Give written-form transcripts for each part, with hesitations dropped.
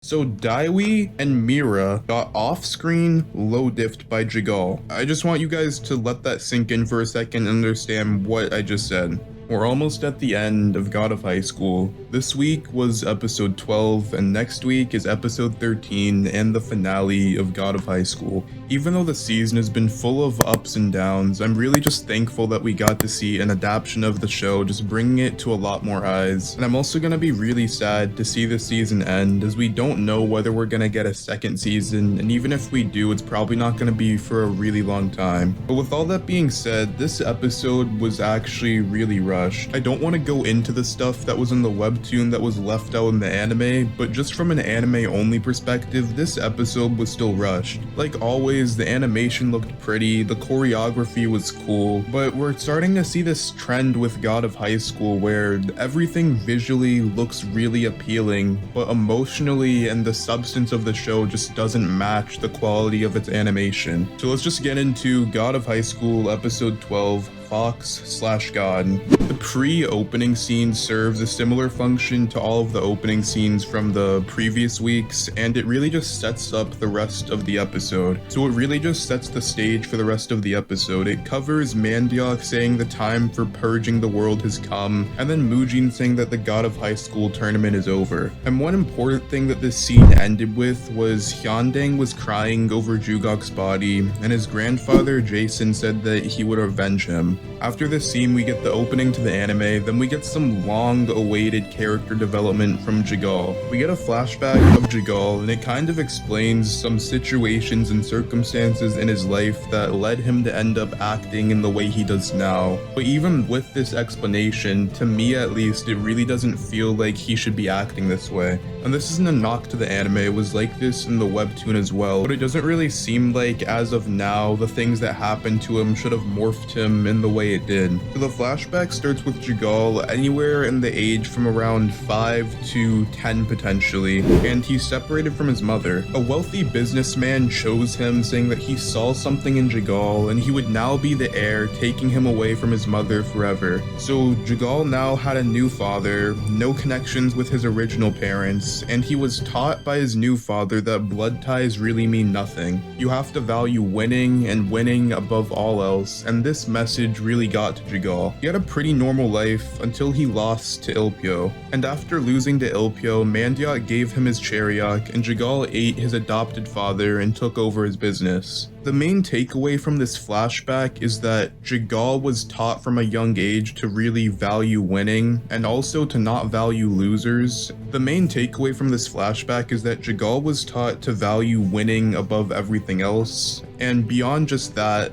So Daiwi and Mira got off-screen low-diffed by Jegal. I just want you guys to let that sink in for a second and understand what I just said. We're almost at the end of God of High School. This week was episode 12, and next week is episode 13 and the finale of God of High School. Even though the season has been full of ups and downs, I'm really just thankful that we got to see an adaptation of the show, just bringing it to a lot more eyes. And I'm also gonna be really sad to see the season end, as we don't know whether we're gonna get a second season, and even if we do, it's probably not gonna be for a really long time. But with all that being said, this episode was actually really rushed. I don't want to go into the stuff that was in the webtoon that was left out in the anime, but just from an anime only perspective, this episode was still rushed. Like always, the animation looked pretty, the choreography was cool, but we're starting to see this trend with God of High School where everything visually looks really appealing, but emotionally and the substance of the show just doesn't match the quality of its animation. So let's just get into God of High School episode 12, Fox/God. The pre-opening scene serves a similar function to all of the opening scenes from the previous weeks, and it really just sets up the rest of the episode. So it really just sets the stage for the rest of the episode. It covers Mandiok saying the time for purging the world has come, and then Mujin saying that the God of High School tournament is over. And one important thing that this scene ended with was Hyundang was crying over Jugok's body, and his grandfather Jason said that he would avenge him. After this scene, we get the opening to the anime, then we get some long-awaited character development from Jegal. We get a flashback of Jegal, and it kind of explains some situations and circumstances in his life that led him to end up acting in the way he does now. But even with this explanation, to me at least, it really doesn't feel like he should be acting this way. And this isn't a knock to the anime, it was like this in the webtoon as well, but it doesn't really seem like, as of now, the things that happened to him should have morphed him in the way it did. So the flashback starts with Jegal anywhere in the age from around 5 to 10 potentially, and he's separated from his mother. A wealthy businessman chose him, saying that he saw something in Jegal and he would now be the heir, taking him away from his mother forever. So Jegal now had a new father, no connections with his original parents, and he was taught by his new father that blood ties really mean nothing. You have to value winning and winning above all else, and this message really got to Jegal. He had a pretty normal life until he lost to Ilpyo, and after losing to Ilpyo, Mandiok gave him his Chariot, and Jegal ate his adopted father and took over his business. The main takeaway from this flashback is that Jegal was taught from a young age to really value winning and also to not value losers. The main takeaway from this flashback is that Jegal was taught to value winning above everything else, and beyond just that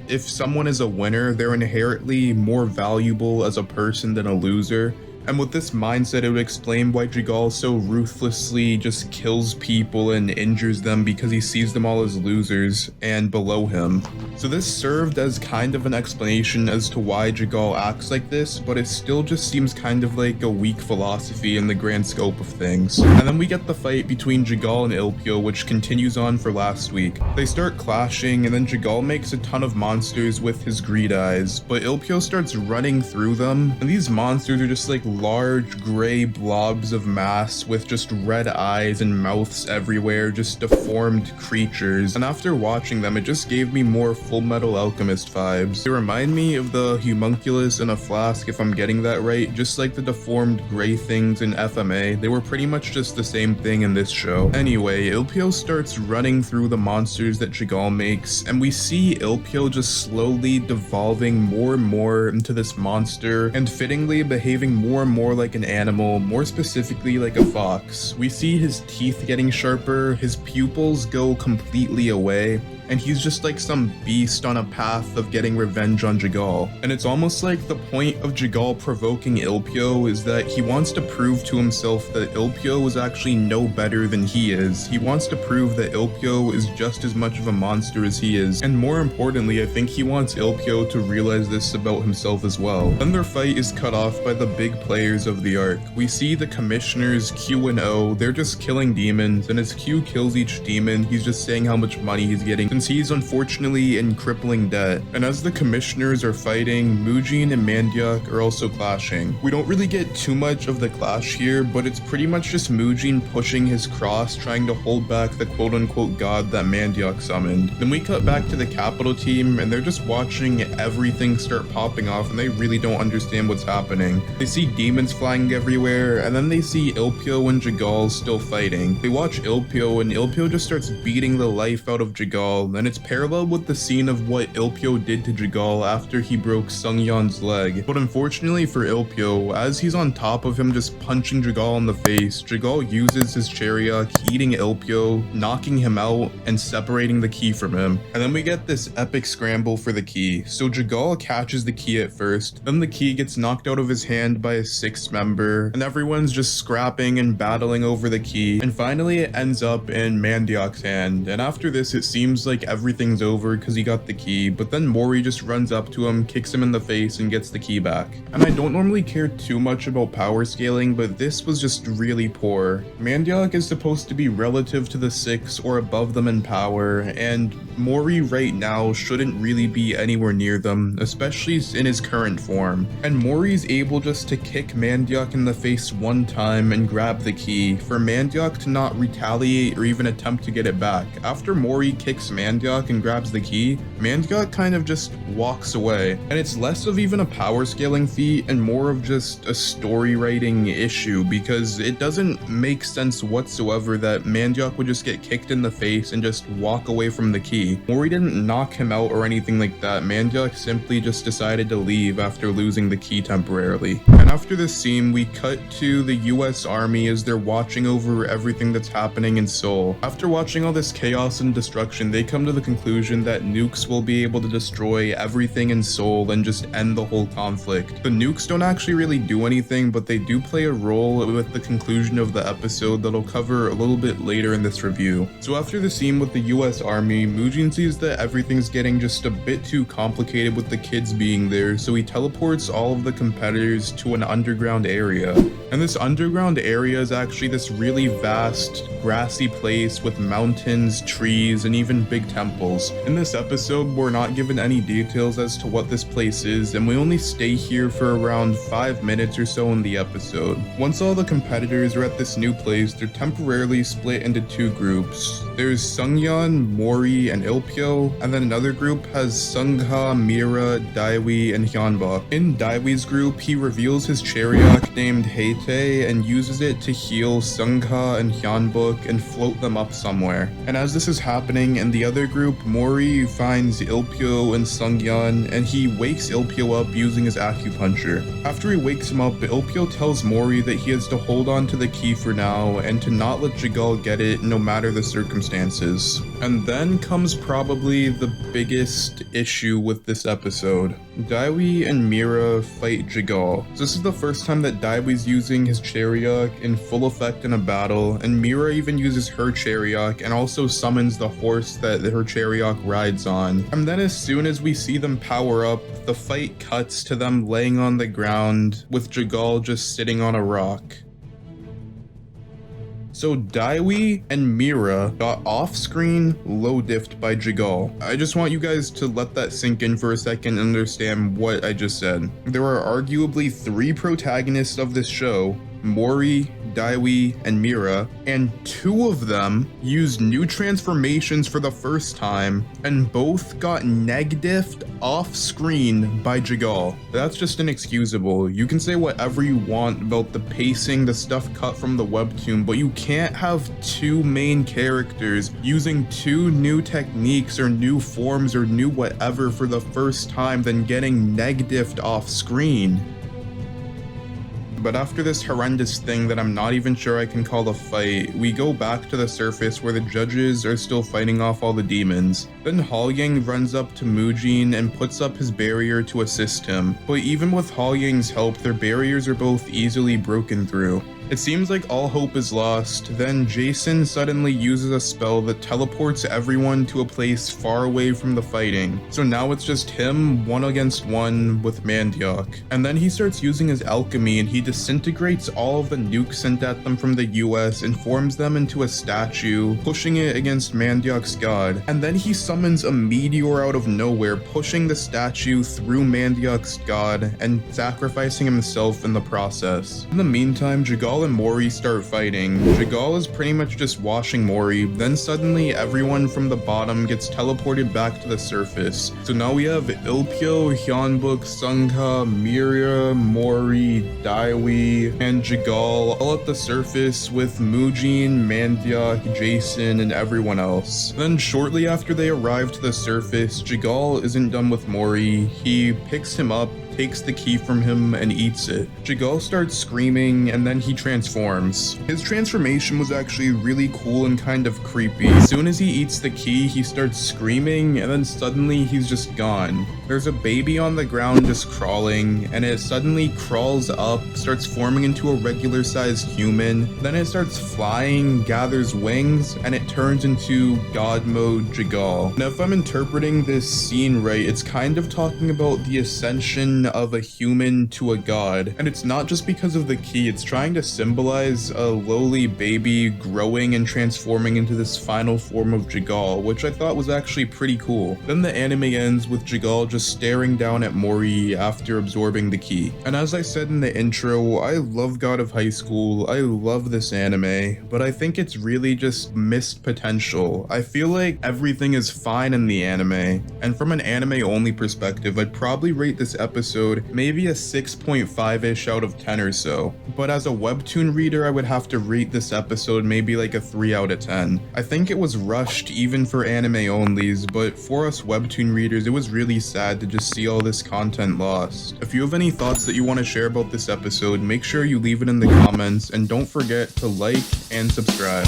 if someone is a winner, they're inherently more valuable as a person than a loser. And with this mindset, it would explain why Jegal so ruthlessly just kills people and injures them, because he sees them all as losers and below him. So this served as kind of an explanation as to why Jegal acts like this, but it still just seems kind of like a weak philosophy in the grand scope of things. And then we get the fight between Jegal and Ilpyo, which continues on for last week. They start clashing, and then Jegal makes a ton of monsters with his greed eyes, but Ilpyo starts running through them, and these monsters are just like large gray blobs of mass with just red eyes and mouths everywhere, just deformed creatures. And after watching them, it just gave me more Full Metal Alchemist vibes. They remind me of the homunculus in a flask, if I'm getting that right, just like the deformed gray things in FMA. They were pretty much just the same thing in this show. Anyway, Ilpyo starts running through the monsters that Jegal makes, and we see Ilpyo just slowly devolving more and more into this monster, and fittingly behaving more and more like an animal, more specifically like a fox. We see his teeth getting sharper, his pupils go completely away, and he's just like some beast on a path of getting revenge on Jegal. And it's almost like the point of Jegal provoking Ilpyo is that he wants to prove to himself that Ilpyo is actually no better than he is. He wants to prove that Ilpyo is just as much of a monster as he is, and more importantly, I think he wants Ilpyo to realize this about himself as well. Then their fight is cut off by the big play players of the arc. We see the commissioners Q and O, they're just killing demons, and as Q kills each demon, he's just saying how much money he's getting since he's unfortunately in crippling debt. And as the commissioners are fighting, Mujin and Mandiak are also clashing. We don't really get too much of the clash here, but it's pretty much just Mujin pushing his cross, trying to hold back the quote-unquote god that Mandiak summoned. Then we cut back to the capital team, and they're just watching everything start popping off, and they really don't understand what's happening. They see demons flying everywhere, and then they see Ilpio and Jegal still fighting. They watch Ilpio, and Ilpio just starts beating the life out of Jegal, and it's parallel with the scene of what Ilpio did to Jegal after he broke Sungyeon's leg. But unfortunately for Ilpio, as he's on top of him just punching Jegal in the face, Jegal uses his chariot, eating Ilpio, knocking him out, and separating the key from him. And then we get this epic scramble for the key. So Jegal catches the key at first, then the key gets knocked out of his hand by a sixth member, and everyone's just scrapping and battling over the key, and finally it ends up in Mandiak's hand. And after this it seems like everything's over because he got the key, but then Mori just runs up to him, kicks him in the face, and gets the key back. And I don't normally care too much about power scaling, but this was just really poor. Mandiak is supposed to be relative to the 6 or above them in power, and Mori right now shouldn't really be anywhere near them, especially in his current form. And Mori's able just to kick Mandiak in the face one time and grab the key, for Mandiak to not retaliate or even attempt to get it back. After Mori kicks Mandiak and grabs the key, Mandiak kind of just walks away. And it's less of even a power scaling feat and more of just a story writing issue, because it doesn't make sense whatsoever that Mandiak would just get kicked in the face and just walk away from the key. Mori didn't knock him out or anything like that. Mandiak simply just decided to leave after losing the key temporarily. And after this scene, we cut to the US Army as they're watching over everything that's happening in Seoul. After watching all this chaos and destruction, they come to the conclusion that nukes will be able to destroy everything in Seoul and just end the whole conflict. The nukes don't actually really do anything, but they do play a role with the conclusion of the episode that I'll cover a little bit later in this review. So after the scene with the US Army, Mujin sees that everything's getting just a bit too complicated with the kids being there, so he teleports all of the competitors to an underground area. And this underground area is actually this really vast, grassy place with mountains, trees, and even big temples. In this episode, we're not given any details as to what this place is, and we only stay here for around 5 minutes or so in the episode. Once all the competitors are at this new place, they're temporarily split into 2 groups. There's Sungyeon, Mori, and Ilpio, and then another group has Sungha, Mira, Daiwi, and Hyunbok. In Daiwi's group, he reveals his chariot named Heite and uses it to heal Sungha and Hyunbok and float them up somewhere. And as this is happening, in the other group, Mori finds Ilpio and Sungyeon, and he wakes Ilpio up using his acupuncture. After he wakes him up, Ilpio tells Mori that he has to hold on to the key for now and to not let Jegal get it no matter the circumstances. And then comes probably the biggest issue with this episode. Daiwi and Mira fight Jegal. So this is the first time that Daiwi's using his chariot in full effect in a battle, and Mira even uses her chariot and also summons the horse that her chariot rides on. And then as soon as we see them power up, the fight cuts to them laying on the ground with Jegal just sitting on a rock. So Daiwi and Mira got off-screen low-diffed by Jegal. I just want you guys to let that sink in for a second and understand what I just said. There are arguably 3 protagonists of this show, Mori, Daiwi, and Mira, and 2 of them used new transformations for the first time, and both got neg-diffed off-screen by Jegal. That's just inexcusable. You can say whatever you want about the pacing, the stuff cut from the webtoon, but you can't have 2 main characters using 2 new techniques or new forms or new whatever for the first time, then getting neg-diffed off-screen. But after this horrendous thing that I'm not even sure I can call a fight, we go back to the surface where the judges are still fighting off all the demons. Then Haoyang runs up to Mujin and puts up his barrier to assist him. But even with Haoyang's help, their barriers are both easily broken through. It seems like all hope is lost. Then Jason suddenly uses a spell that teleports everyone to a place far away from the fighting. So now it's just him, 1 against 1 with Mandiok. And then he starts using his alchemy and he disintegrates all of the nukes sent at them from the US and forms them into a statue, pushing it against Mandiok's god. And then he summons a meteor out of nowhere, pushing the statue through Mandiok's god and sacrificing himself in the process. In the meantime, Jegal and Mori start fighting. Jegal is pretty much just washing Mori, then suddenly everyone from the bottom gets teleported back to the surface. So now we have Ilpyo, Hyunbuk, Sungha, Miria, Mori, Daiwi, and Jegal all at the surface with Mujin, Mandiok, Jason, and everyone else. Then shortly after they arrive to the surface, Jegal isn't done with Mori. He picks him up, takes the key from him, and eats it. Jegal starts screaming, and then he transforms. His transformation was actually really cool and kind of creepy. As soon as he eats the key, he starts screaming, and then suddenly he's just gone. There's a baby on the ground just crawling, and it suddenly crawls up, starts forming into a regular-sized human. Then it starts flying, gathers wings, and it turns into God mode Jegal. Now, if I'm interpreting this scene right, it's kind of talking about the ascension of a human to a god. And it's not just because of the key, it's trying to symbolize a lowly baby growing and transforming into this final form of Jegal, which I thought was actually pretty cool. Then the anime ends with Jegal just staring down at Mori after absorbing the key. And as I said in the intro, I love God of High School, I love this anime, but I think it's really just missed potential. I feel like everything is fine in the anime, and from an anime only perspective, I'd probably rate this episode maybe a 6.5-ish out of 10 or so. But as a webtoon reader, I would have to rate this episode maybe like a 3 out of 10. I think it was rushed even for anime onlys, but for us webtoon readers, it was really sad to just see all this content lost. If you have any thoughts that you want to share about this episode, make sure you leave it in the comments, and don't forget to like and subscribe.